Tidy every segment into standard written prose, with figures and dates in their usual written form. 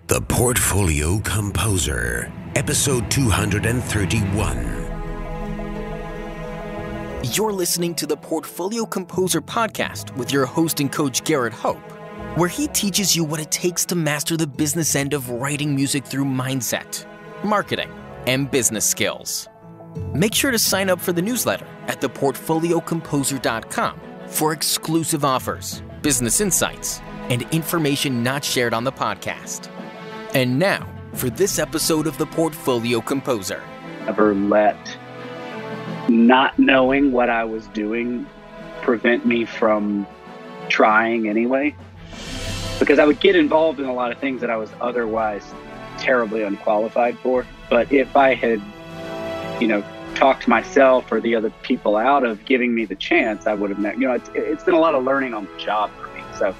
The Portfolio Composer, episode 231. You're listening to the Portfolio Composer podcast with your host and coach, Garrett Hope, where he teaches you what it takes to master the business end of writing music through mindset, marketing, and business skills. Make sure to sign up for the newsletter at theportfoliocomposer.com for exclusive offers, business insights, and information not shared on the podcast. And now, for this episode of The Portfolio Composer. Never let not knowing what I was doing prevent me from trying anyway. Because I would get involved in a lot of things that I was otherwise terribly unqualified for. But if I had, talked myself or the other people out of giving me the chance, I would have met, it's been a lot of learning on the job for me. So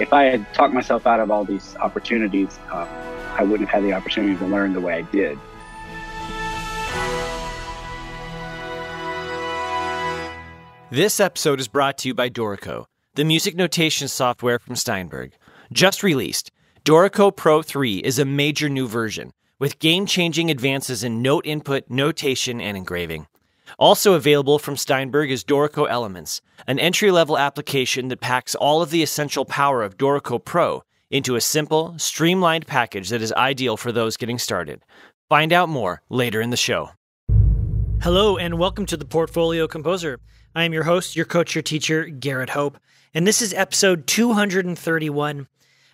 if I had talked myself out of all these opportunities, I wouldn't have had the opportunity to learn the way I did. This episode is brought to you by Dorico, the music notation software from Steinberg. Just released, Dorico Pro 3 is a major new version with game-changing advances in note input, notation, and engraving. Also available from Steinberg is Dorico Elements, an entry-level application that packs all of the essential power of Dorico Pro into a simple, streamlined package that is ideal for those getting started. Find out more later in the show. Hello, and welcome to the Portfolio Composer. I am your host, your coach, your teacher, Garrett Hope, and this is episode 231.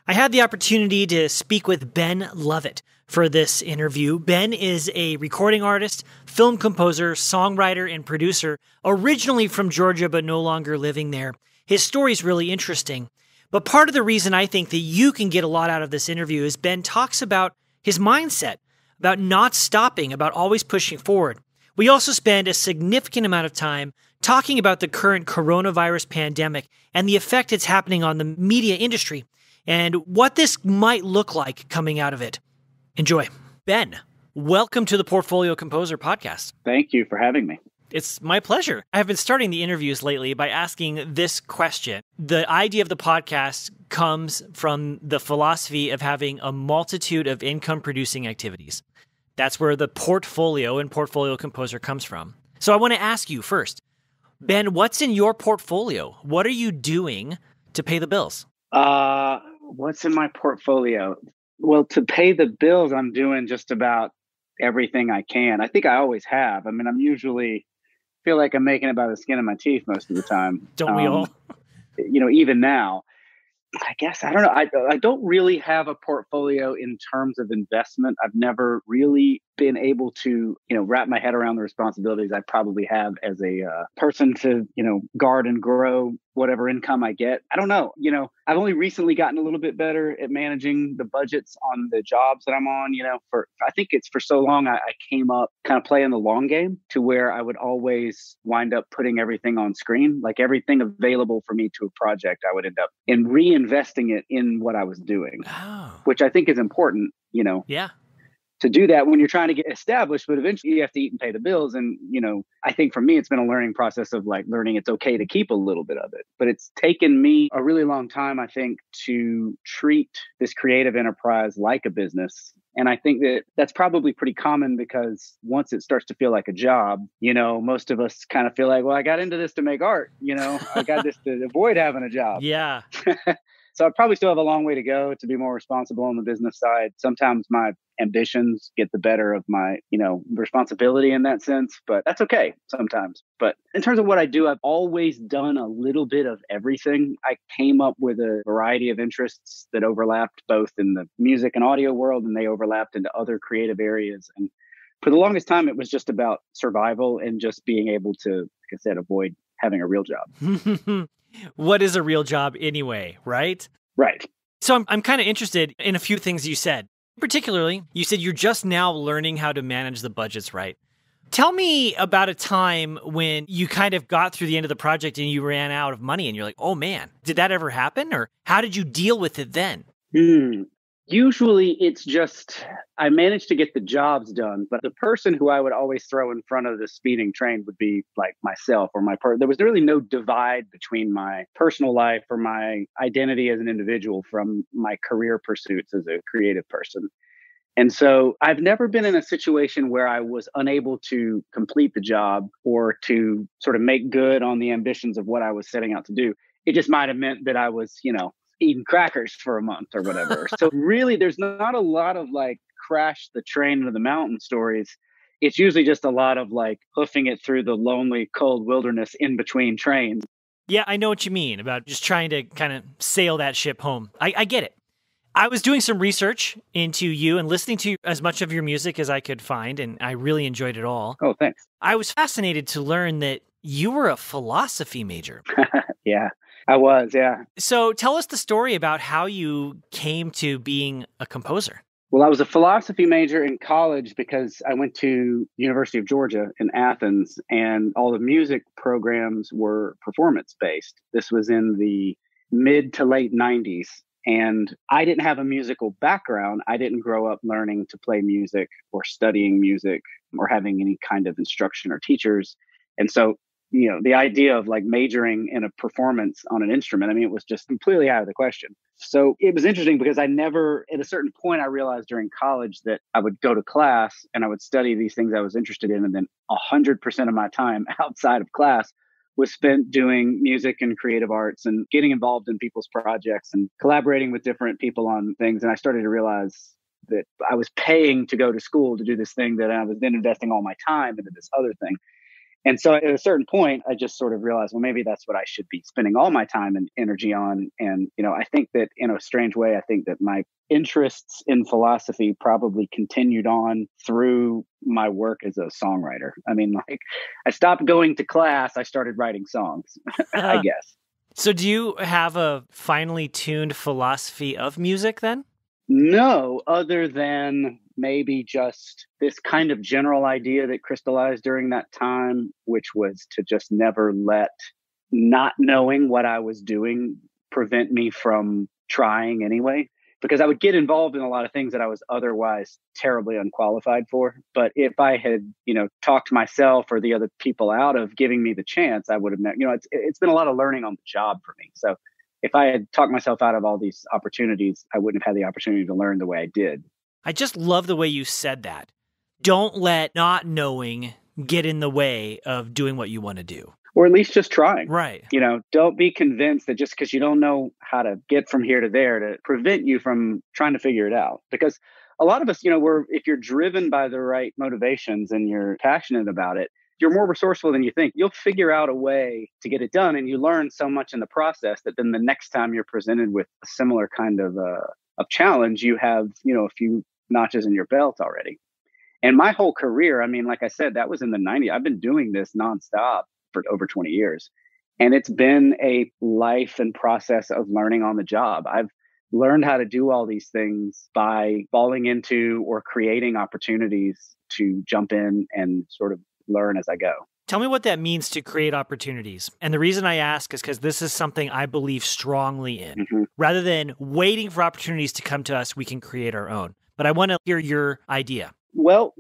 I had the opportunity to speak with Ben Lovett for this interview. Ben is a recording artist, film composer, songwriter, and producer, originally from Georgia but no longer living there. His story is really interesting. But part of the reason I think that you can get a lot out of this interview is Ben talks about his mindset, about not stopping, about always pushing forward. We also spend a significant amount of time talking about the current coronavirus pandemic and the effect it's happening on the media industry and what this might look like coming out of it. Enjoy. Ben, welcome to the Portfolio Composer podcast. Thank you for having me. It's my pleasure. I've been starting the interviews lately by asking this question. The idea of the podcast comes from the philosophy of having a multitude of income-producing activities. That's where the portfolio and Portfolio Composer comes from. So I want to ask you first, Ben, what's in your portfolio? What are you doing to pay the bills? What's in my portfolio? Well, to pay the bills, I'm doing just about everything I can. I think I always have. I mean, I'm usually feel like I'm making it by the skin of my teeth most of the time. Don't we all? Even now, I guess, I don't know. I don't really have a portfolio in terms of investment. I've never really been able to, wrap my head around the responsibilities I probably have as a person to, guard and grow whatever income I get. I don't know. I've only recently gotten a little bit better at managing the budgets on the jobs that I'm on. I think it's for so long I came up kind of playing the long game to where I would always wind up putting everything on screen, like everything available for me to a project. I would end up in reinvesting it in what I was doing, which I think is important, Yeah. to do that when you're trying to get established, but eventually you have to eat and pay the bills. And, I think for me, it's been a learning process of learning it's okay to keep a little bit of it. But it's taken me a really long time, I think, to treat this creative enterprise like a business. And I think that that's probably pretty common because once it starts to feel like a job, most of us kind of feel like, well, I got into this to make art, I got this to avoid having a job. Yeah. So I probably still have a long way to go to be more responsible on the business side. Sometimes my ambitions get the better of my, responsibility in that sense, but that's okay sometimes. But in terms of what I do, I've always done a little bit of everything. I came up with a variety of interests that overlapped both in the music and audio world, and they overlapped into other creative areas. And for the longest time, it was just about survival and just being able to, like I said, avoid having a real job. What is a real job anyway, right? Right. So I'm kind of interested in a few things you said. Particularly, you said you're just now learning how to manage the budgets right. Tell me about a time when you kind of got through the end of the project and you ran out of money and you're like, oh man, did that ever happen? Or how did you deal with it then? Usually it's just, I managed to get the jobs done, but the person who I would always throw in front of the speeding train would be like myself or there was really no divide between my personal life or my identity as an individual from my career pursuits as a creative person. And so I've never been in a situation where I was unable to complete the job or to sort of make good on the ambitions of what I was setting out to do. It just might have meant that I was, eating crackers for a month or whatever. So really, there's not a lot of like crash the train into the mountain stories. It's usually just a lot of like hoofing it through the lonely, cold wilderness in between trains. Yeah, I know what you mean about just trying to kind of sail that ship home. I get it. I was doing some research into you and listening to as much of your music as I could find, and I really enjoyed it all. Oh, thanks. I was fascinated to learn that you were a philosophy major. Yeah, I was, yeah. So tell us the story about how you came to being a composer. Well, I was a philosophy major in college because I went to University of Georgia in Athens, and all the music programs were performance-based. This was in the mid to late 90s. And I didn't have a musical background. I didn't grow up learning to play music or studying music or having any kind of instruction or teachers. And so, the idea of like majoring in a performance on an instrument, it was just completely out of the question. So it was interesting because at a certain point, I realized during college that I would go to class and I would study these things I was interested in. And then 100% of my time outside of class was spent doing music and creative arts and getting involved in people's projects and collaborating with different people on things. And I started to realize that I was paying to go to school to do this thing that I was then investing all my time into this other thing. And so at a certain point, I just sort of realized, well, maybe that's what I should be spending all my time and energy on. And, I think that in a strange way, I think that my interests in philosophy probably continued on through my work as a songwriter. I stopped going to class. I started writing songs, I guess. So do you have a finely tuned philosophy of music then? No, other than maybe just this kind of general idea that crystallized during that time, which was to just never let not knowing what I was doing prevent me from trying anyway. Because I would get involved in a lot of things that I was otherwise terribly unqualified for. But if I had, talked myself or the other people out of giving me the chance, I would have, it's been a lot of learning on the job for me. So if I had talked myself out of all these opportunities, I wouldn't have had the opportunity to learn the way I did. I just love the way you said that. Don't let not knowing get in the way of doing what you want to do. Or at least just trying. Right. Don't be convinced that just because you don't know how to get from here to there to prevent you from trying to figure it out. Because a lot of us, if you're driven by the right motivations and you're passionate about it, you're more resourceful than you think. You'll figure out a way to get it done. And you learn so much in the process that then the next time you're presented with a similar kind of challenge, you have, a few notches in your belt already. And my whole career, like I said, that was in the 90s. I've been doing this nonstop for over 20 years. And it's been a life and process of learning on the job. I've learned how to do all these things by falling into or creating opportunities to jump in and sort of learn as I go. Tell me what that means to create opportunities. And the reason I ask is because this is something I believe strongly in. Mm-hmm. Rather than waiting for opportunities to come to us, we can create our own. But I want to hear your idea. Well,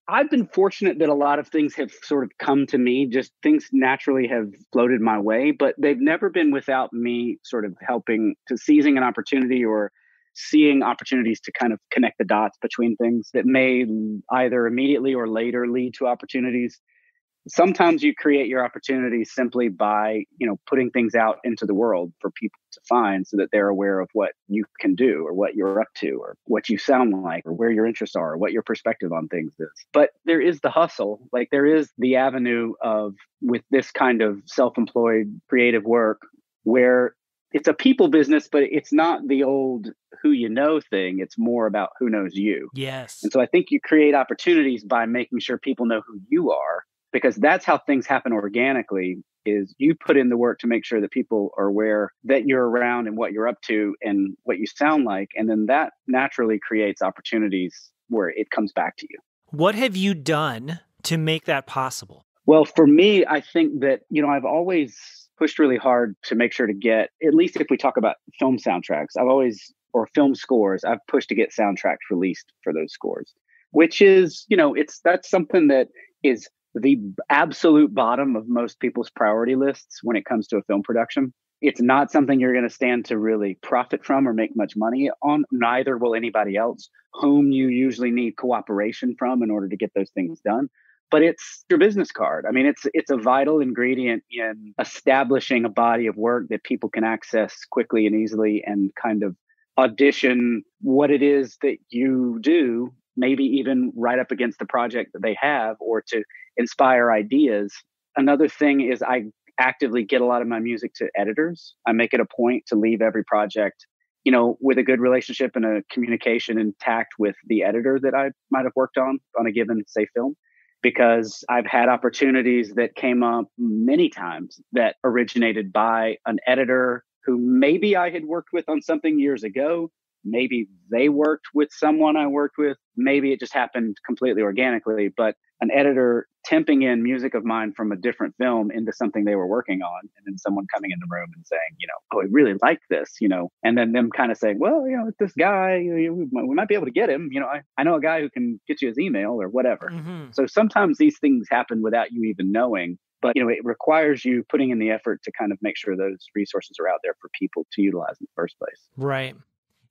I've been fortunate that a lot of things have sort of come to me, just things naturally have floated my way, but they've never been without me sort of helping to seizing an opportunity or seeing opportunities to kind of connect the dots between things that may either immediately or later lead to opportunities. Sometimes you create your opportunities simply by, putting things out into the world for people to find so that they're aware of what you can do or what you're up to or what you sound like or where your interests are or what your perspective on things is. But there is the hustle, like there is the avenue of with this kind of self-employed creative work where it's a people business, but it's not the old who you know thing. It's more about who knows you. Yes. And so I think you create opportunities by making sure people know who you are. Because that's how things happen organically, is you put in the work to make sure that people are aware that you're around and what you're up to and what you sound like. And then that naturally creates opportunities where it comes back to you. What have you done to make that possible? Well, for me, I think that, I've always pushed really hard to make sure to get, at least if we talk about film soundtracks, I've always or film scores, I've pushed to get soundtracks released for those scores, which is, that's something that is the absolute bottom of most people's priority lists when it comes to a film production. It's not something you're going to stand to really profit from or make much money on. Neither will anybody else whom you usually need cooperation from in order to get those things done. But it's your business card. I mean, it's a vital ingredient in establishing a body of work that people can access quickly and easily and kind of audition what it is that you do, maybe even right up against the project that they have, or to inspire ideas. Another thing is I actively get a lot of my music to editors. I make it a point to leave every project, with a good relationship and a communication intact with the editor that I might have worked on a given, say, film, because I've had opportunities that came up many times that originated by an editor who maybe I had worked with on something years ago. Maybe they worked with someone I worked with. Maybe it just happened completely organically, but an editor temping in music of mine from a different film into something they were working on, and then someone coming in the room and saying, oh, I really like this, and then them kind of saying, well, it's this guy, we might be able to get him. I know a guy who can get you his email or whatever. Mm-hmm. So sometimes these things happen without you even knowing. But, it requires you putting in the effort to kind of make sure those resources are out there for people to utilize in the first place. Right.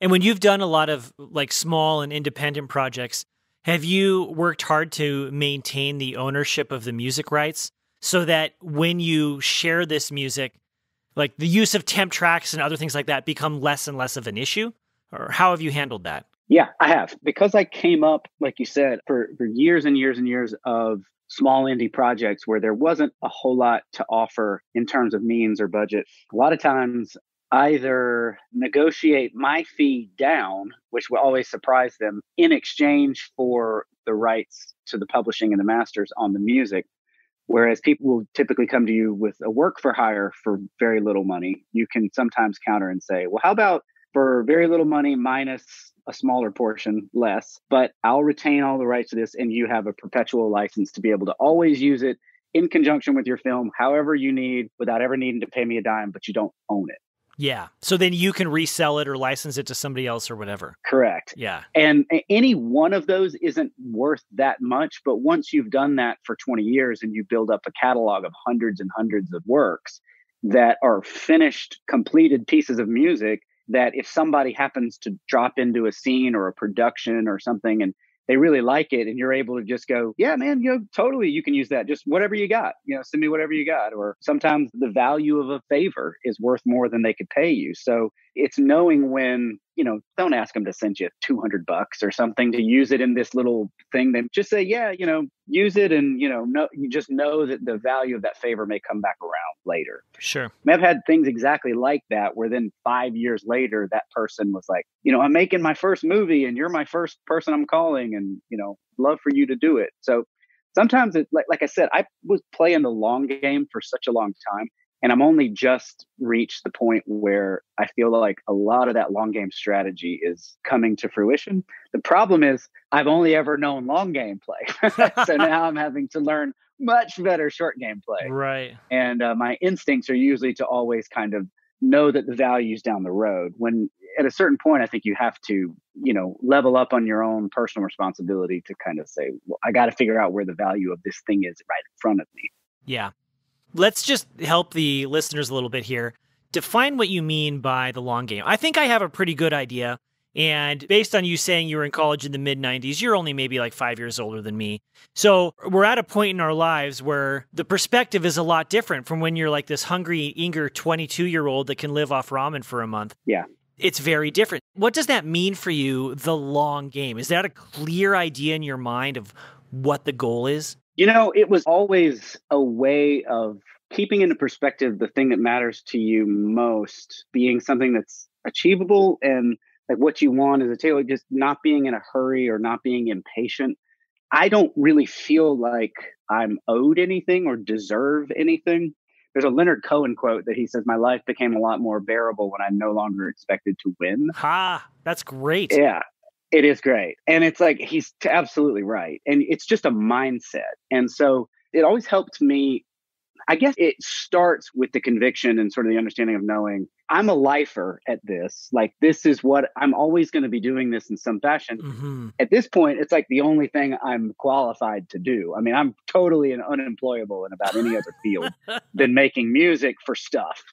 And when you've done a lot of like small and independent projects, have you worked hard to maintain the ownership of the music rights so that when you share this music, like the use of temp tracks and other things like that become less and less of an issue? Or how have you handled that? Yeah, I have. Because I came up, like you said, for years and years and years of small indie projects where there wasn't a whole lot to offer in terms of means or budget. A lot of times either negotiate my fee down, which will always surprise them, in exchange for the rights to the publishing and the masters on the music. Whereas people will typically come to you with a work for hire for very little money. You can sometimes counter and say, well, how about for very little money minus a smaller portion less, but I'll retain all the rights to this and you have a perpetual license to be able to always use it in conjunction with your film, however you need, without ever needing to pay me a dime, but you don't own it. Yeah. So then you can resell it or license it to somebody else or whatever. Correct. Yeah. And any one of those isn't worth that much. But once you've done that for 20 years and you build up a catalog of hundreds and hundreds of works that are finished, completed pieces of music, that if somebody happens to drop into a scene or a production or something and they really like it and you're able to just go, yeah, man, totally, you can use that. Just whatever you got, send me whatever you got. Or sometimes the value of a favor is worth more than they could pay you. So it's knowing when, don't ask them to send you $200 or something to use it in this little thing. Then just say, yeah, use it. And, you just know that the value of that favor may come back around later. Sure. I've had things exactly like that where then 5 years later, that person was like, I'm making my first movie and you're my first person I'm calling and, love for you to do it. So sometimes it's like I said, I was playing the long game for such a long time. And I'm only just reached the point where I feel like a lot of that long game strategy is coming to fruition. The problem is I've only ever known long game play. So now I'm having to learn much better short game play. Right. And my instincts are usually to always kind of know that the value's down the road. When at a certain point, I think you have to, level up on your own personal responsibility to kind of say, well, I got to figure out where the value of this thing is right in front of me. Yeah. Let's just help the listeners a little bit here. Define what you mean by the long game. I think I have a pretty good idea. And based on you saying you were in college in the mid-90s, you're only maybe like 5 years older than me. So we're at a point in our lives where the perspective is a lot different from when you're like this hungry, eager 22-year-old that can live off ramen for a month. Yeah. It's very different. What does that mean for you, the long game? Is that a clear idea in your mind of what the goal is? It was always a way of keeping into perspective the thing that matters to you most being something that's achievable and like what you want is just not being in a hurry or not being impatient. I don't really feel like I'm owed anything or deserve anything. There's a Leonard Cohen quote that he says, my life became a lot more bearable when I no longer expected to win. Ha, that's great. Yeah. It is great. And it's like, he's absolutely right. And it's just a mindset. And so it always helped me. I guess it starts with the conviction and sort of the understanding of knowing I'm a lifer at this. Like, this is what I'm always going to be doing this in some fashion. Mm-hmm. At this point, it's like the only thing I'm qualified to do. I mean, I'm totally unemployable in about any other field than making music for stuff.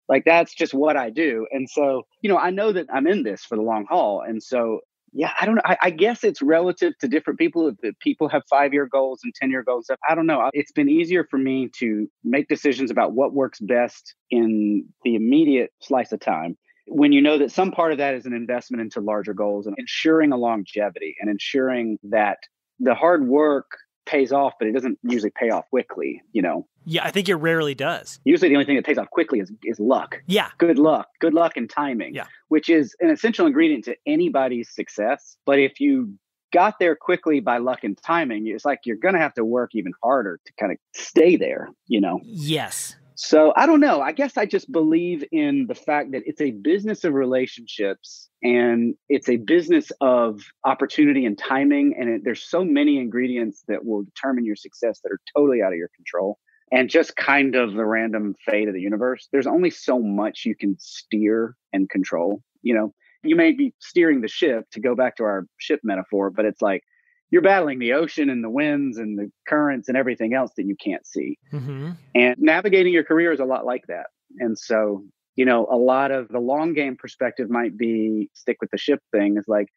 Like, that's just what I do. And so, I know that I'm in this for the long haul. And so, yeah, I don't know. I guess it's relative to different people. If people have 5-year goals and 10-year goals. Stuff. I don't know. It's been easier for me to make decisions about what works best in the immediate slice of time, when you know that some part of that is an investment into larger goals and ensuring a longevity and ensuring that the hard work pays off, but it doesn't usually pay off quickly, Yeah, I think it rarely does. Usually the only thing that pays off quickly is luck. Yeah. Good luck and timing, Yeah. which is an essential ingredient to anybody's success. But if you got there quickly by luck and timing, it's like you're going to have to work even harder to kind of stay there, Yes. So I don't know. I guess I just believe in the fact that it's a business of relationships and it's a business of opportunity and timing. And there's so many ingredients that will determine your success that are totally out of your control and just kind of the random fate of the universe. There's only so much you can steer and control. You may be steering the ship, to go back to our ship metaphor, but it's like, you're battling the ocean and the winds and the currents and everything else that you can't see. Mm-hmm. And navigating your career is a lot like that. And so, a lot of the long game perspective might be stick with the ship thing is like,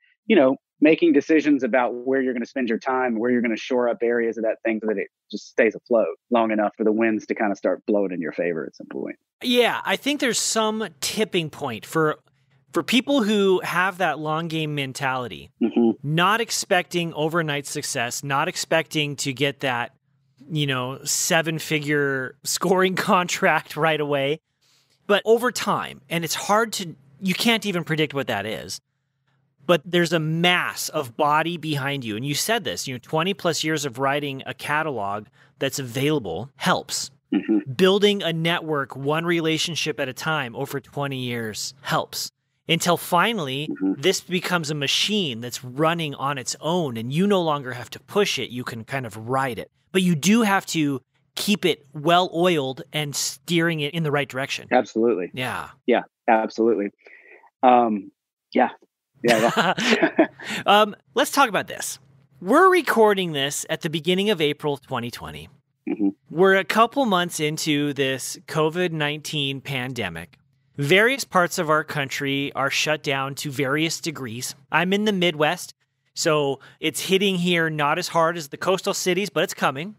making decisions about where you're going to spend your time, where you're going to shore up areas of that thing so that it just stays afloat long enough for the winds to kind of start blowing in your favor at some point. Yeah, I think there's some tipping point for people who have that long game mentality, mm-hmm. not expecting overnight success, not expecting to get that, 7-figure scoring contract right away, but over time. And it's you can't even predict what that is, but there's a mass of body behind you. And you said this, 20 plus years of writing a catalog that's available helps. Mm-hmm. Building a network, one relationship at a time over 20 years helps. Until finally, mm-hmm. this becomes a machine that's running on its own and you no longer have to push it. You can kind of ride it. But you do have to keep it well-oiled and steering it in the right direction. Absolutely. Yeah. Yeah, absolutely. Yeah. Let's talk about this. We're recording this at the beginning of April 2020. Mm-hmm. We're a couple months into this COVID-19 pandemic. Various parts of our country are shut down to various degrees. I'm in the Midwest, so it's hitting here not as hard as the coastal cities, but it's coming.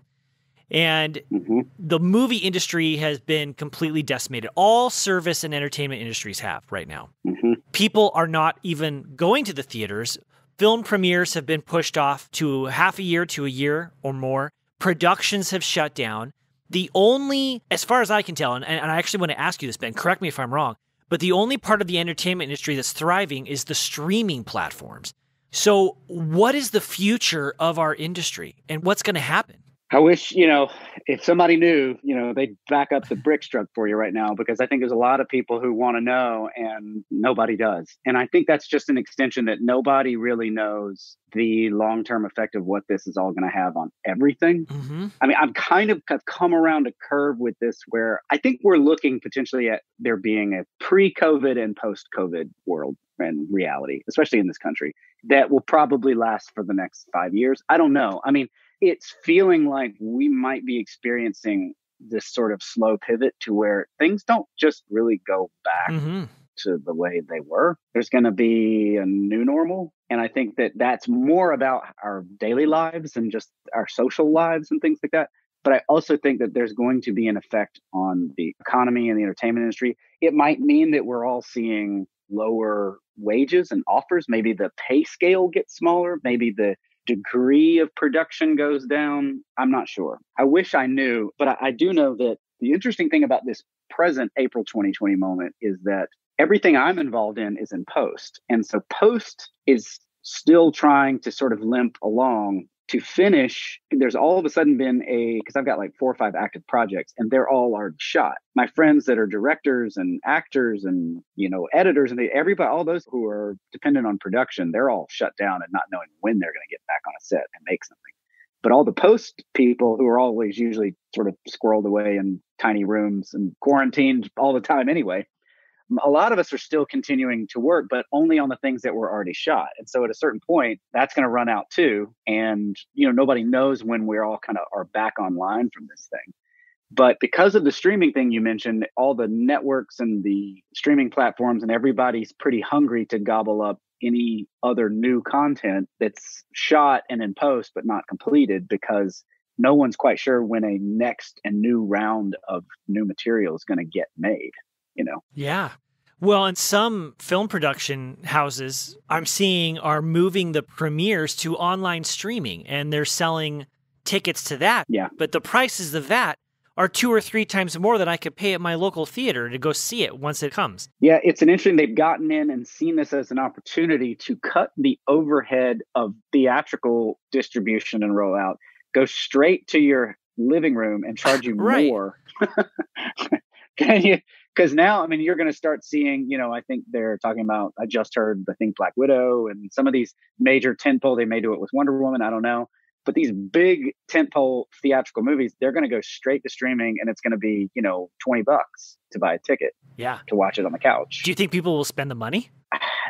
And mm-hmm. the movie industry has been completely decimated. All service and entertainment industries have right now. Mm-hmm. People are not even going to the theaters. Film premieres have been pushed off to half a year to a year or more. Productions have shut down. The only, as far as I can tell, and I actually want to ask you this, Ben, correct me if I'm wrong, but the only part of the entertainment industry that's thriving is the streaming platforms. So what is the future of our industry and what's going to happen? I wish, if somebody knew, they'd back up the brick truck for you right now, because I think there's a lot of people who want to know and nobody does. And I think that's just an extension that nobody really knows the long-term effect of what this is all going to have on everything. Mm-hmm. I mean, I've kind of come around a curve with this where I think we're looking potentially at there being a pre-COVID and post-COVID world and reality, especially in this country, that will probably last for the next 5 years. I don't know. I mean, it's feeling like we might be experiencing this sort of slow pivot to where things don't just really go back Mm-hmm. to the way they were. There's going to be a new normal. And I think that that's more about our daily lives and just our social lives and things like that. But I also think that there's going to be an effect on the economy and the entertainment industry. It might mean that we're all seeing lower wages and offers. Maybe the pay scale gets smaller. Maybe the degree of production goes down. I'm not sure. I wish I knew, but I do know that the interesting thing about this present April 2020 moment is that everything I'm involved in is in post. And so post is still trying to sort of limp along to finish. There's all of a sudden been because I've got like 4 or 5 active projects and they're all already shot. My friends that are directors and actors and, editors and everybody, all those who are dependent on production, they're all shut down and not knowing when they're going to get back on a set and make something. But all the post people who are always usually sort of squirreled away in tiny rooms and quarantined all the time anyway, a lot of us are still continuing to work, but only on the things that were already shot. And so at a certain point, that's going to run out too. And, nobody knows when we're all kind of are back online from this thing. But because of the streaming thing you mentioned, all the networks and the streaming platforms and everybody's pretty hungry to gobble up any other new content that's shot and in post, but not completed, because no one's quite sure when a next and new round of new material is going to get made, Yeah. Well, and some film production houses I'm seeing are moving the premieres to online streaming, and they're selling tickets to that. Yeah. But the prices of that are 2 or 3 times more than I could pay at my local theater to go see it once it comes. Yeah, it's an interesting, they've gotten in and seen this as an opportunity to cut the overhead of theatrical distribution and rollout, go straight to your living room and charge you Right. more. Can you? Because now, you're going to start seeing, I think they're talking about, I just heard, Black Widow and some of these major tentpole, they may do it with Wonder Woman, I don't know. But these big tentpole theatrical movies, they're going to go straight to streaming, and it's going to be, $20 to buy a ticket to watch it on the couch. Do you think people will spend the money?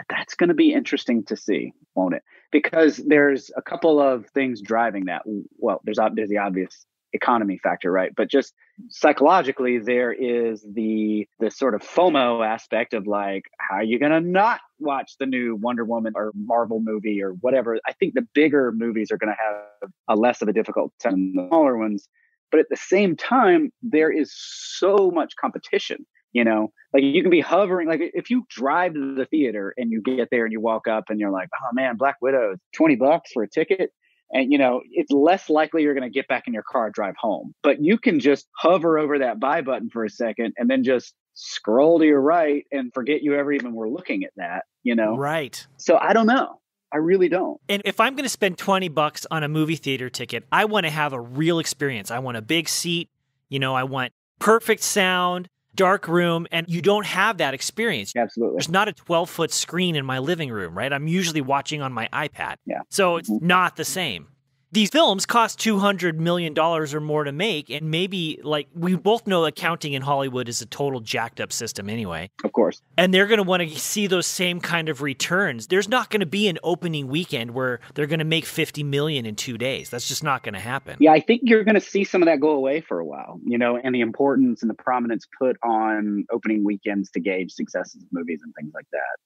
That's going to be interesting to see, won't it? Because there's a couple of things driving that. Well, there's the obvious economy factor, right? But just psychologically, there is the sort of FOMO aspect of like, how are you going to not watch the new Wonder Woman or Marvel movie or whatever? I think the bigger movies are going to have a less of a difficult time than the smaller ones. But at the same time, there is so much competition, like you can be hovering, like if you drive to the theater and you get there and you walk up and you're like, oh man, Black Widow, $20 for a ticket. And, it's less likely you're going to get back in your car, drive home. But you can just hover over that buy button for a second and then just scroll to your right and forget you ever even were looking at that, Right. So I don't know. I really don't. And if I'm going to spend $20 on a movie theater ticket, I want to have a real experience. I want a big seat. I want perfect sound, dark room, and you don't have that experience. Absolutely. There's not a 12-foot screen in my living room, right? I'm usually watching on my iPad. Yeah. So it's not the same. These films cost $200 million or more to make, and maybe, we both know accounting in Hollywood is a total jacked up system anyway. Of course. And they're going to want to see those same kind of returns. There's not going to be an opening weekend where they're going to make $50 million in 2 days. That's just not going to happen. Yeah, I think you're going to see some of that go away for a while, and the importance and the prominence put on opening weekends to gauge successes of movies and things like that.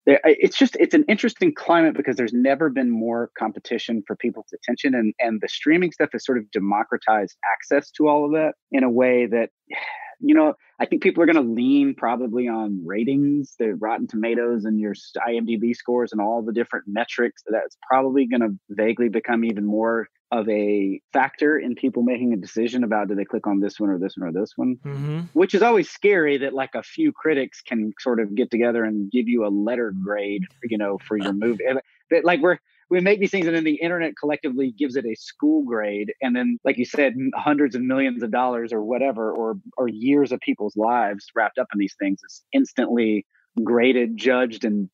It's an interesting climate because there's never been more competition for people's attention, and the streaming stuff has sort of democratized access to all of that in a way that, I think people are going to lean probably on ratings, the Rotten Tomatoes and your IMDb scores and all the different metrics. That's probably going to vaguely become even more of a factor in people making a decision about, do they click on this one or this one or this one, which is always scary that like a few critics can sort of get together and give you a letter grade, for your movie. But like we make these things and then the internet collectively gives it a school grade. And then, like you said, hundreds of millions of dollars or whatever, or years of people's lives wrapped up in these things is instantly graded, judged, and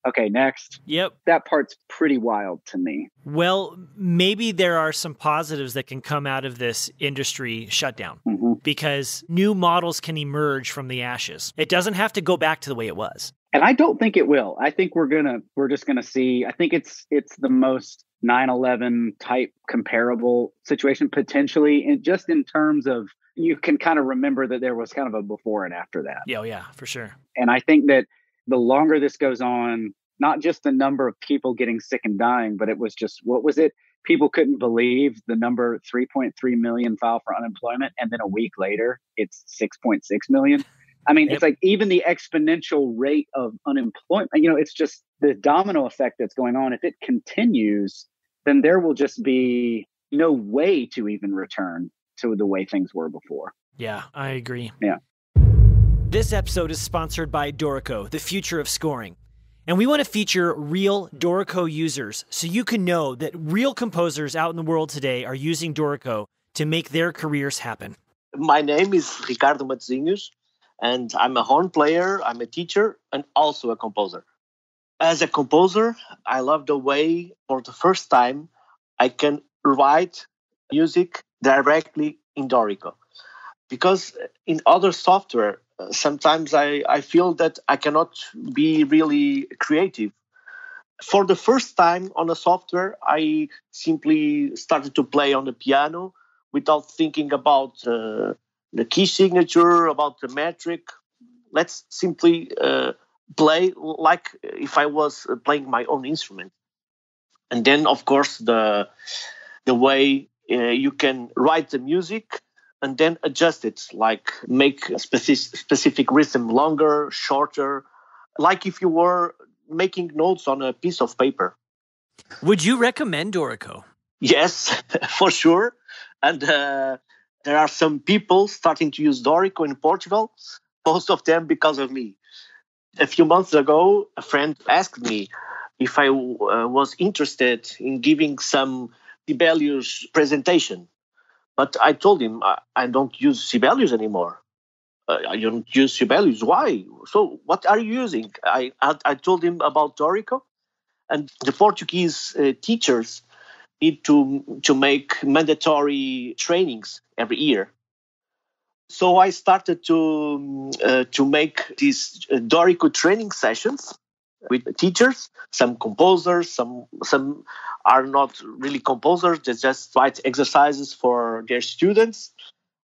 okay, next. Yep. That part's pretty wild to me. Well, maybe there are some positives that can come out of this industry shutdown because new models can emerge from the ashes. It doesn't have to go back to the way it was. And I don't think it will. I think we're just gonna see. I think it's the most 9/11 type comparable situation potentially, and just in terms of you can kind of remember that there was kind of a before and after that. Yeah, for sure. And I think that the longer this goes on, not just the number of people getting sick and dying, but it was just, what was it? People couldn't believe the number 3.3 million filed for unemployment, and then a week later it's 6.6 million. I mean, It's like even the exponential rate of unemployment, it's just the domino effect that's going on. If it continues, then there will just be no way to even return to the way things were before. Yeah, I agree. Yeah. This episode is sponsored by Dorico, the future of scoring. And we want to feature real Dorico users so you can know that real composers out in the world today are using Dorico to make their careers happen. My name is Ricardo Matzinhos, and I'm a horn player, I'm a teacher, and also a composer. As a composer, I love the way, for the first time, I can write music directly in Dorico. Because in other software, sometimes I feel that I cannot be really creative. For the first time on a software, I simply started to play on the piano without thinking about the key signature, about the metric. Let's simply play like if I was playing my own instrument. And then, of course, the way you can write the music and then adjust it, like make a specific rhythm longer, shorter, like if you were making notes on a piece of paper. Would you recommend Dorico? Yes, for sure. And there are some people starting to use Dorico in Portugal, most of them because of me. A few months ago, a friend asked me if I was interested in giving some Sibelius presentation. But I told him I don't use Sibelius anymore. I don't use Sibelius. Why? So what are you using? I told him about Dorico. And the Portuguese teachers need to make mandatory trainings every year. So I started to make these Dorico training sessions with teachers, some composers, some are not really composers, they just write exercises for their students.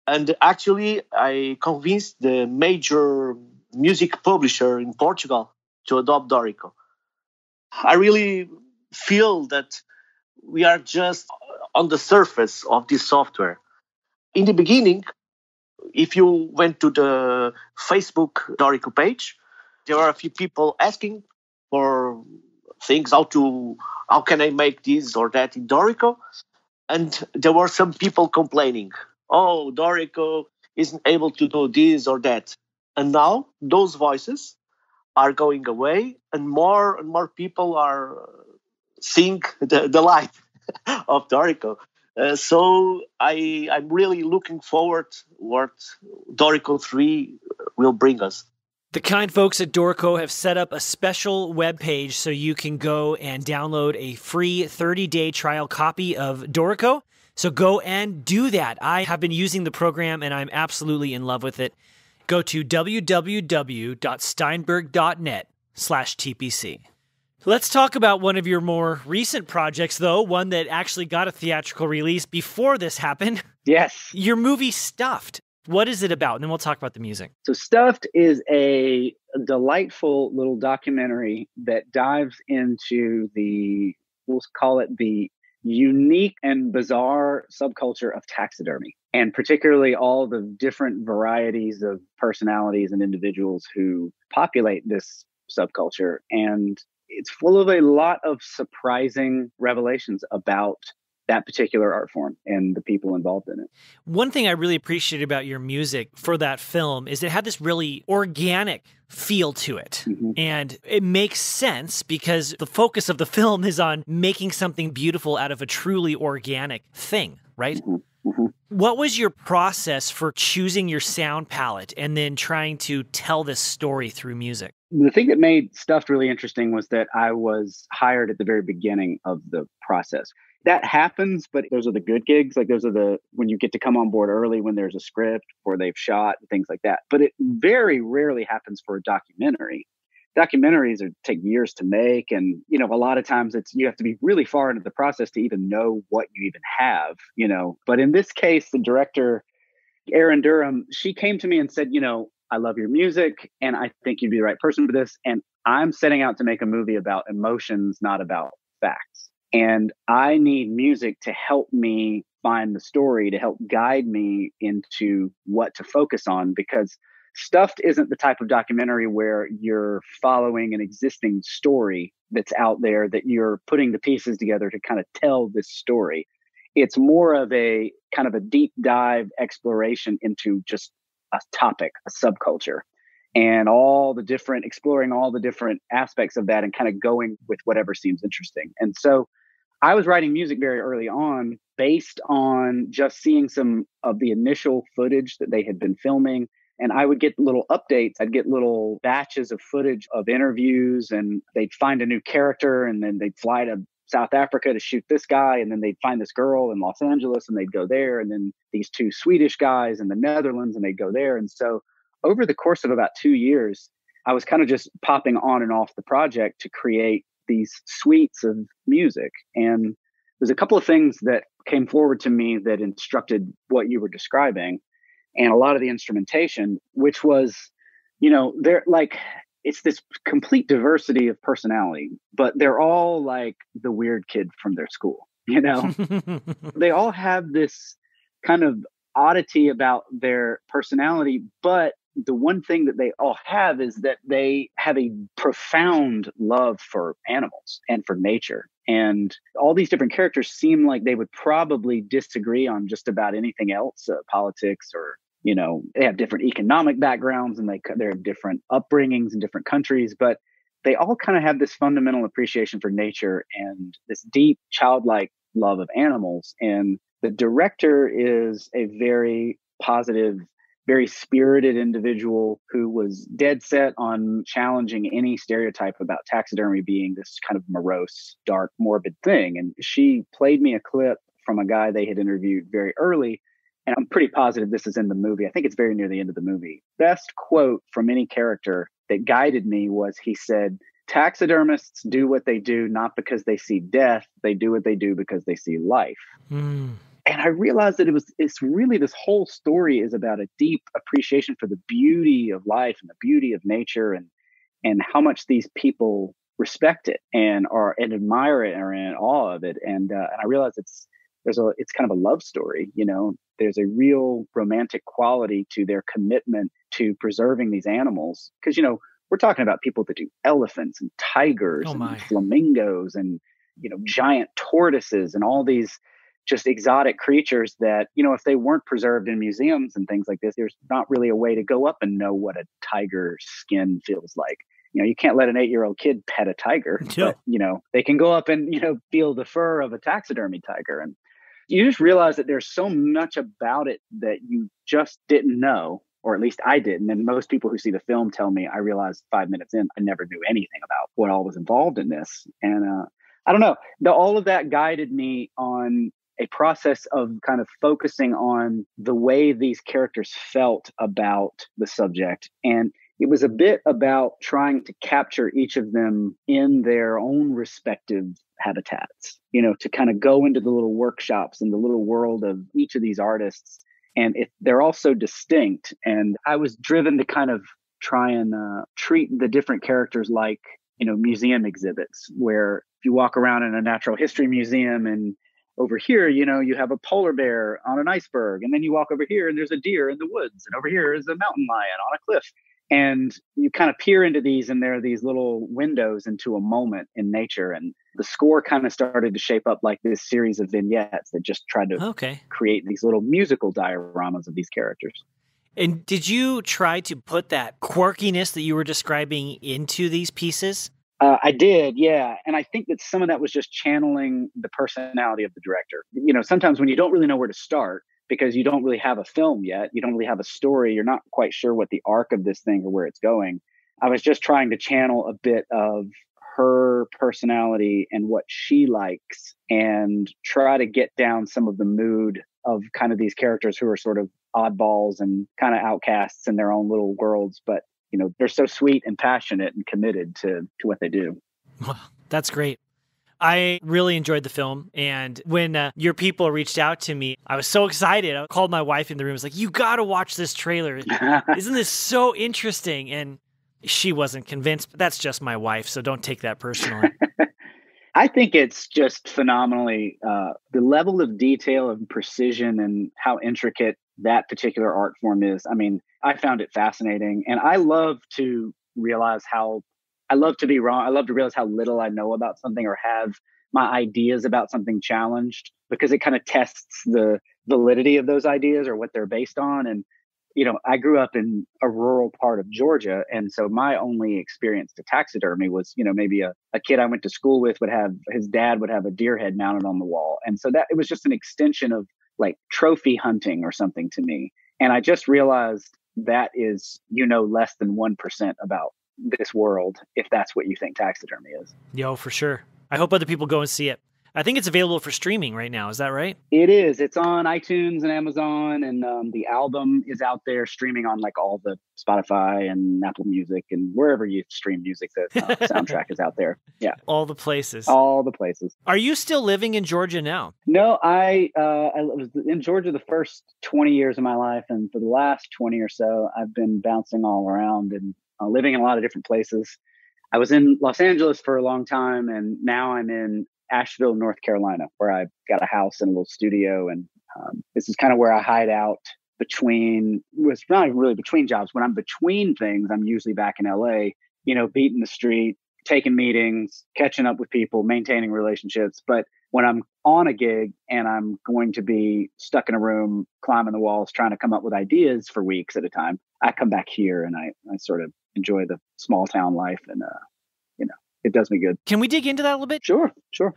And actually, I convinced the major music publisher in Portugal to adopt Dorico. I really feel that we are just on the surface of this software. In the beginning, if you went to the Facebook Dorico page, there are a few people asking for things, how can I make this or that in Dorico? And there were some people complaining, oh, Dorico isn't able to do this or that. And now those voices are going away and more people are seeing the light of Dorico. So I'm really looking forward what Dorico 3 will bring us. The kind folks at Dorico have set up a special webpage so you can go and download a free 30-day trial copy of Dorico. So go and do that. I have been using the program and I'm absolutely in love with it. Go to www.steinberg.net/TPC. Let's talk about one of your more recent projects, though, one that actually got a theatrical release before this happened. Yes. Your movie Stuffed. What is it about? And then we'll talk about the music. So Stuffed is a delightful little documentary that dives into we'll call it the unique and bizarre subculture of taxidermy, and particularly all the different varieties of personalities and individuals who populate this subculture. And it's full of a lot of surprising revelations about that particular art form and the people involved in it. One thing I really appreciated about your music for that film is it had this really organic feel to it. Mm-hmm. And it makes sense because the focus of the film is on making something beautiful out of a truly organic thing, right? Mm-hmm. Mm-hmm. What was your process for choosing your sound palette and then trying to tell this story through music? The thing that made Stuffed really interesting was that I was hired at the very beginning of the process. That happens, but those are the good gigs. Like those are when you get to come on board early when there's a script or they've shot and things like that. But it very rarely happens for a documentary. Documentaries take years to make. And, a lot of times you have to be really far into the process to even know what you even have, But in this case, the director, Erin Durham, she came to me and said, I love your music and I think you'd be the right person for this. And I'm setting out to make a movie about emotions, not about facts. And I need music to help me find the story, to help guide me into what to focus on, because Stuffed isn't the type of documentary where you're following an existing story that's out there that you're putting the pieces together to kind of tell this story. It's more of a kind of a deep dive exploration into just a topic, a subculture, and exploring all the different aspects of that and kind of going with whatever seems interesting. And so I was writing music very early on based on just seeing some of the initial footage that they had been filming. And I would get little updates. I'd get little batches of footage of interviews, and they'd find a new character and then they'd fly to South Africa to shoot this guy, and then they'd find this girl in Los Angeles and they'd go there, and then these two Swedish guys in the Netherlands and they'd go there. And so over the course of about 2 years, I was kind of just popping on and off the project to create these suites of music. And there's a couple of things that came forward to me that instructed what you were describing, and a lot of the instrumentation, which was, they're like, it's this complete diversity of personality, but they're all like the weird kid from their school, They all have this kind of oddity about their personality, but the one thing that they all have is that they have a profound love for animals and for nature. And all these different characters seem like they would probably disagree on just about anything else, politics, or, they have different economic backgrounds and they have different upbringings in different countries, but they all kind of have this fundamental appreciation for nature and this deep childlike love of animals. And the director is a very positive, very spirited individual who was dead set on challenging any stereotype about taxidermy being this kind of morose, dark, morbid thing. And she played me a clip from a guy they had interviewed very early. And I'm pretty positive this is in the movie. I think it's very near the end of the movie. Best quote from any character that guided me was, he said, "Taxidermists do what they do not because they see death. They do what they do because they see life." And I realized that it's really, this whole story is about a deep appreciation for the beauty of life and the beauty of nature, and how much these people respect it and admire it and are in awe of it. And I realized it's kind of a love story. There's a real romantic quality to their commitment to preserving these animals, because we're talking about people that do elephants and tigers and flamingos and giant tortoises and all these just exotic creatures that, if they weren't preserved in museums and things like this, there's not really a way to go up and know what a tiger skin feels like. You can't let an 8-year-old kid pet a tiger, but, they can go up and, feel the fur of a taxidermy tiger. And you just realize that there's so much about it that you just didn't know, or at least I didn't. And most people who see the film tell me, I realized 5 minutes in, I never knew anything about what all was involved in this. And I don't know, all of that guided me on a process of kind of focusing on the way these characters felt about the subject. And it was a bit about trying to capture each of them in their own respective habitats, to kind of go into the little workshops and the little world of each of these artists. And they're all so distinct. And I was driven to kind of try and treat the different characters like, museum exhibits, where if you walk around in a natural history museum and over here, you have a polar bear on an iceberg, and then you walk over here and there's a deer in the woods, and over here is a mountain lion on a cliff. And you kind of peer into these, and there are these little windows into a moment in nature. And the score kind of started to shape up like this series of vignettes that just tried to create these little musical dioramas of these characters. And did you try to put that quirkiness that you were describing into these pieces? I did, yeah. And I think that some of that was just channeling the personality of the director. Sometimes when you don't really know where to start, because you don't really have a film yet, you don't really have a story, you're not quite sure what the arc of this thing or where it's going. I was just trying to channel a bit of her personality and what she likes, and try to get down some of the mood of kind of these characters who are sort of oddballs and kind of outcasts in their own little worlds, but they're so sweet and passionate and committed to what they do. That's great. I really enjoyed the film. And when your people reached out to me, I was so excited. I called my wife in the room. I was like, you got to watch this trailer. Isn't this so interesting? And she wasn't convinced, but that's just my wife. So don't take that personally. I think it's just phenomenally, the level of detail and precision and how intricate that particular art form is. I mean, I found it fascinating, and I love to realize I love to be wrong. I love to realize how little I know about something, or have my ideas about something challenged, because it kind of tests the validity of those ideas or what they're based on. And, I grew up in a rural part of Georgia. And so my only experience to taxidermy was, maybe a kid I went to school with his dad would have a deer head mounted on the wall. And so that it was just an extension of like trophy hunting or something to me. And I just realized that is, less than 1% about this world, if that's what you think taxidermy is. Yo, for sure. I hope other people go and see it. I think it's available for streaming right now. Is that right? It is. It's on iTunes and Amazon, and the album is out there streaming on like all the Spotify and Apple Music and wherever you stream music. The soundtrack is out there. Yeah, all the places. All the places. Are you still living in Georgia now? No, I was in Georgia the first 20 years of my life, and for the last 20 or so, I've been bouncing all around and living in a lot of different places. I was in Los Angeles for a long time, and now I'm in Asheville, North Carolina, where I've got a house and a little studio. And this is kind of where I hide out was not even really between jobs. When I'm between things, I'm usually back in LA, beating the street, taking meetings, catching up with people, maintaining relationships. But when I'm on a gig and I'm going to be stuck in a room, climbing the walls, trying to come up with ideas for weeks at a time, I come back here and I sort of enjoy the small town life, and it does me good. Can we dig into that a little bit? Sure.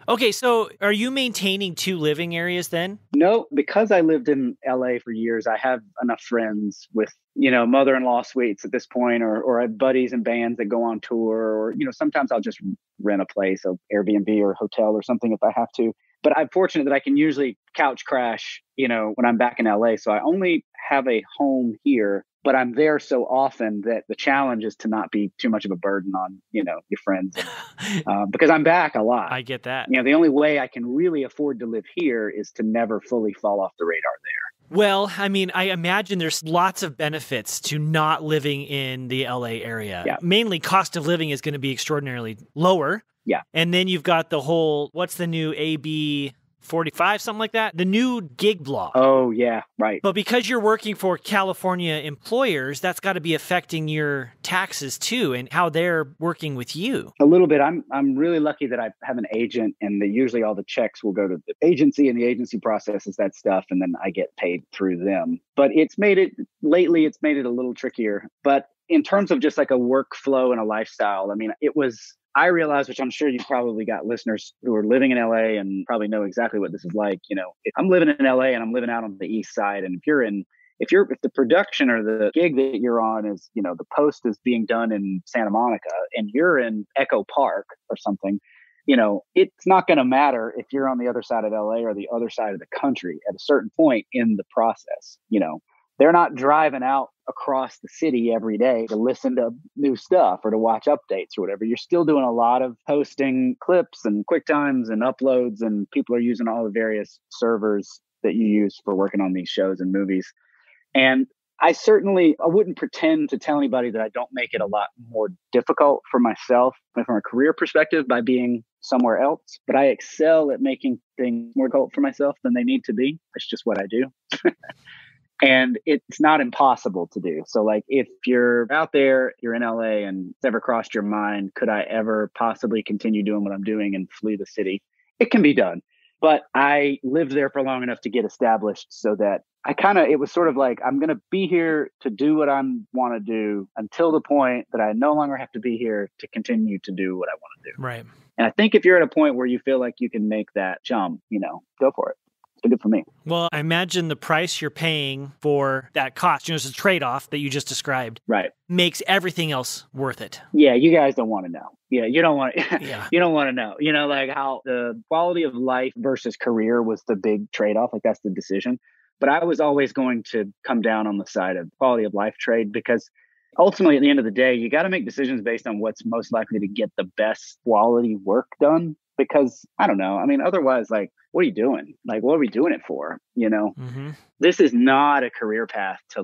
Okay, so are you maintaining 2 living areas then? No, because I lived in LA for years, I have enough friends with, mother-in-law suites at this point, or I have buddies and bands that go on tour, or, sometimes I'll just rent a place, a Airbnb or hotel or something if I have to. But I'm fortunate that I can usually couch crash, when I'm back in LA. So I only have a home here, but I'm there so often that the challenge is to not be too much of a burden on, your friends. Because I'm back a lot. I get that. The only way I can really afford to live here is to never fully fall off the radar there. Well, I mean, I imagine there's lots of benefits to not living in the LA area. Yeah. Mainly cost of living is going to be extraordinarily lower. Yeah. And then you've got the whole, what's the new AB 45, something like that? The new gig law. Oh, yeah, right. But because you're working for California employers, that's got to be affecting your taxes too and how they're working with you. A little bit. I'm really lucky that I have an agent, and usually all the checks will go to the agency, and the agency processes that stuff, and then I get paid through them. But lately it's made it a little trickier. But in terms of just like a workflow and a lifestyle, I mean, I realized, which I'm sure you probably got listeners who are living in LA and probably know exactly what this is like. If I'm living in LA and I'm living out on the East Side, and if the production or the gig that you're on is, the post is being done in Santa Monica and you're in Echo Park or something, it's not going to matter if you're on the other side of LA or the other side of the country at a certain point in the process. They're not driving out across the city every day to listen to new stuff or to watch updates or whatever. You're still doing a lot of posting clips and QuickTimes and uploads, and people are using all the various servers that you use for working on these shows and movies. And I wouldn't pretend to tell anybody that I don't make it a lot more difficult for myself from a career perspective by being somewhere else. But I excel at making things more difficult for myself than they need to be. That's just what I do. And it's not impossible to do. So like if you're out there, you're in LA, and it's ever crossed your mind, could I ever possibly continue doing what I'm doing and flee the city? It can be done. But I lived there for long enough to get established so that it was sort of like, I'm going to be here to do what I want to do until the point that I no longer have to be here to continue to do what I want to do. Right. And I think if you're at a point where you feel like you can make that jump, go for it. It's good for me. Well, I imagine the price you're paying for that cost, it's a trade-off that you just described, right, makes everything else worth it. Yeah, you guys don't want to know. Yeah, you don't want to. Yeah. You don't want to know. Like how the quality of life versus career was the big trade-off. Like that's the decision. But I was always going to come down on the side of quality of life trade, because ultimately, at the end of the day, you got to make decisions based on what's most likely to get the best quality work done. Because I don't know. I mean, otherwise, like, what are you doing? Like, what are we doing it for? Mm-hmm. This is not a career path to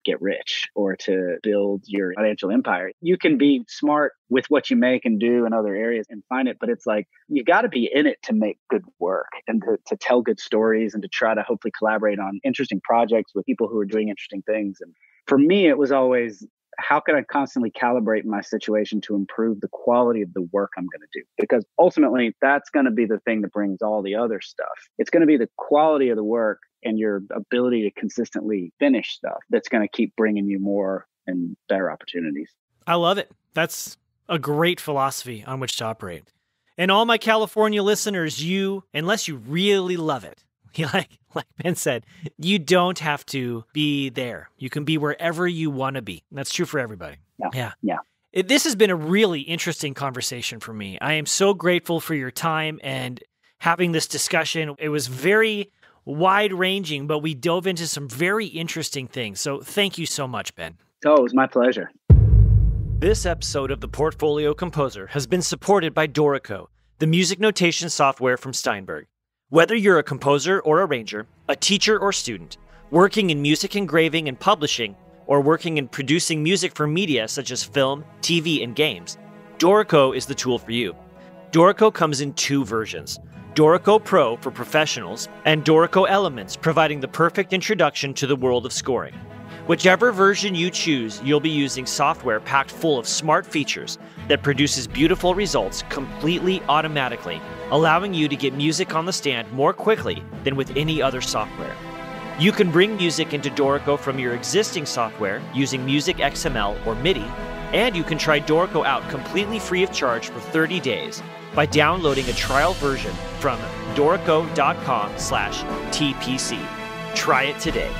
get rich or to build your financial empire. You can be smart with what you make and do in other areas and find it. But it's like, you got to be in it to make good work and to tell good stories and to try to hopefully collaborate on interesting projects with people who are doing interesting things. And for me, it was always, how can I constantly calibrate my situation to improve the quality of the work I'm going to do? Because ultimately, that's going to be the thing that brings all the other stuff. It's going to be the quality of the work and your ability to consistently finish stuff that's going to keep bringing you more and better opportunities. I love it. That's a great philosophy on which to operate. And all my California listeners, unless you really love it, like Ben said, you don't have to be there. You can be wherever you want to be. That's true for everybody. Yeah. This has been a really interesting conversation for me. I am so grateful for your time and having this discussion. It was very wide-ranging, but we dove into some very interesting things. So thank you so much, Ben. Oh, it was my pleasure. This episode of The Portfolio Composer has been supported by Dorico, the music notation software from Steinberg. Whether you're a composer or arranger, a teacher or student, working in music engraving and publishing, or working in producing music for media such as film, TV, and games, Dorico is the tool for you. Dorico comes in 2 versions: Dorico Pro for professionals and Dorico Elements, providing the perfect introduction to the world of scoring. Whichever version you choose, you'll be using software packed full of smart features that produces beautiful results completely automatically, allowing you to get music on the stand more quickly than with any other software. You can bring music into Dorico from your existing software using Music XML or MIDI, and you can try Dorico out completely free of charge for 30 days by downloading a trial version from dorico.com/TPC. Try it today.